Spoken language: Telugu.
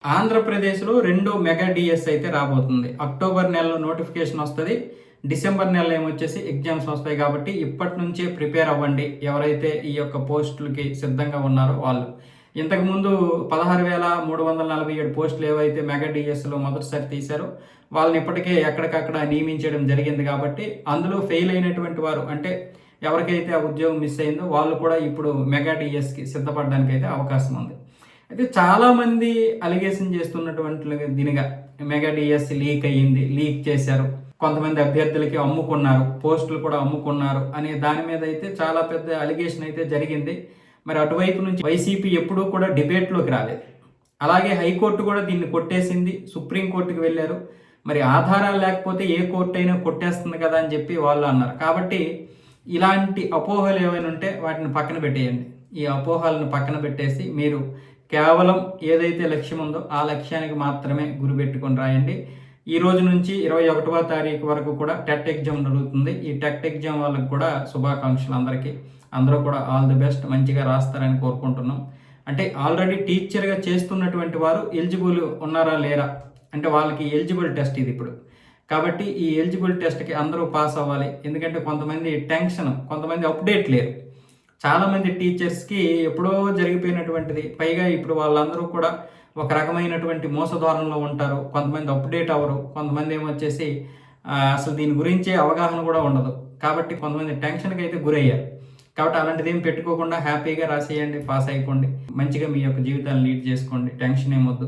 ఆంధ్రప్రదేశ్లో రెండో మెగా డిఎస్ అయితే రాబోతుంది. అక్టోబర్ నెలలో నోటిఫికేషన్ వస్తుంది. డిసెంబర్ నెలలో ఏమొచ్చేసి ఎగ్జామ్స్ వస్తాయి. కాబట్టి ఇప్పటి నుంచే ప్రిపేర్ అవ్వండి. ఎవరైతే ఈ యొక్క పోస్టులకి సిద్ధంగా ఉన్నారో వాళ్ళు. ఇంతకుముందు 16,347 పోస్టులు ఏవైతే మెగా డిఎస్లో మొదటిసారి తీశారో వాళ్ళని ఇప్పటికే ఎక్కడికక్కడ నియమించడం జరిగింది. కాబట్టి అందులో ఫెయిల్ అయినటువంటి వారు, అంటే ఎవరికైతే ఆ ఉద్యోగం మిస్ అయిందో వాళ్ళు కూడా ఇప్పుడు మెగా డిఎస్కి సిద్ధపడడానికి అయితే అవకాశం ఉంది. అయితే చాలామంది అలిగేషన్ చేస్తున్నటువంటి దీనిగా మెగా డిఎస్ లీక్ అయ్యింది, లీక్ చేశారు, కొంతమంది అభ్యర్థులకి అమ్ముకున్నారు, పోస్టులు కూడా అమ్ముకున్నారు అనే దాని మీద అయితే చాలా పెద్ద అలిగేషన్ అయితే జరిగింది. మరి అటువైపు నుంచి వైసీపీ ఎప్పుడూ కూడా డిబేట్లోకి రాలేదు. అలాగే హైకోర్టు కూడా దీన్ని కొట్టేసింది, సుప్రీంకోర్టుకి వెళ్ళారు. మరి ఆధారాలు లేకపోతే ఏ కోర్టు అయినా కొట్టేస్తుంది కదా అని చెప్పి వాళ్ళు అన్నారు. కాబట్టి ఇలాంటి అపోహలు ఏమైనా ఉంటే వాటిని పక్కన పెట్టేయండి. ఈ అపోహలను పక్కన పెట్టేసి మీరు కేవలం ఏదైతే లక్ష్యం ఉందో ఆ లక్ష్యానికి మాత్రమే గురిపెట్టుకొని రాయండి. ఈ రోజు నుంచి 21వ తారీఖు వరకు కూడా టెట్ ఎగ్జామ్ జరుగుతుంది. ఈ టెట్ ఎగ్జామ్ వాళ్ళకి కూడా శుభాకాంక్షలు అందరికీ. అందరూ కూడా ఆల్ ది బెస్ట్, మంచిగా రాస్తారని కోరుకుంటున్నాం. అంటే ఆల్రెడీ టీచర్గా చేస్తున్నటువంటి వారు ఎలిజిబుల్ ఉన్నారా లేరా అంటే వాళ్ళకి ఎలిజిబుల్ టెస్ట్ ఇది ఇప్పుడు. కాబట్టి ఈ ఎలిజిబుల్ టెస్ట్కి అందరూ పాస్ అవ్వాలి. ఎందుకంటే కొంతమంది టెన్షన్, కొంతమంది అప్డేట్ లేరు. చాలామంది టీచర్స్కి ఎప్పుడో జరిగిపోయినటువంటిది, పైగా ఇప్పుడు వాళ్ళందరూ కూడా ఒక రకమైనటువంటి మోసధోరణలో ఉంటారు. కొంతమంది అప్డేట్ అవ్వరు, కొంతమంది ఏమొచ్చేసి అసలు దీని గురించే అవగాహన కూడా ఉండదు. కాబట్టి కొంతమంది టెన్షన్కి అయితే గురయ్యారు. కాబట్టి అలాంటిది ఏం పెట్టుకోకుండా హ్యాపీగా రాసేయండి, పాస్ అయిపోండి, మంచిగా మీ యొక్క జీవితాన్ని లీడ్ చేసుకోండి, టెన్షన్ ఏమొద్దు.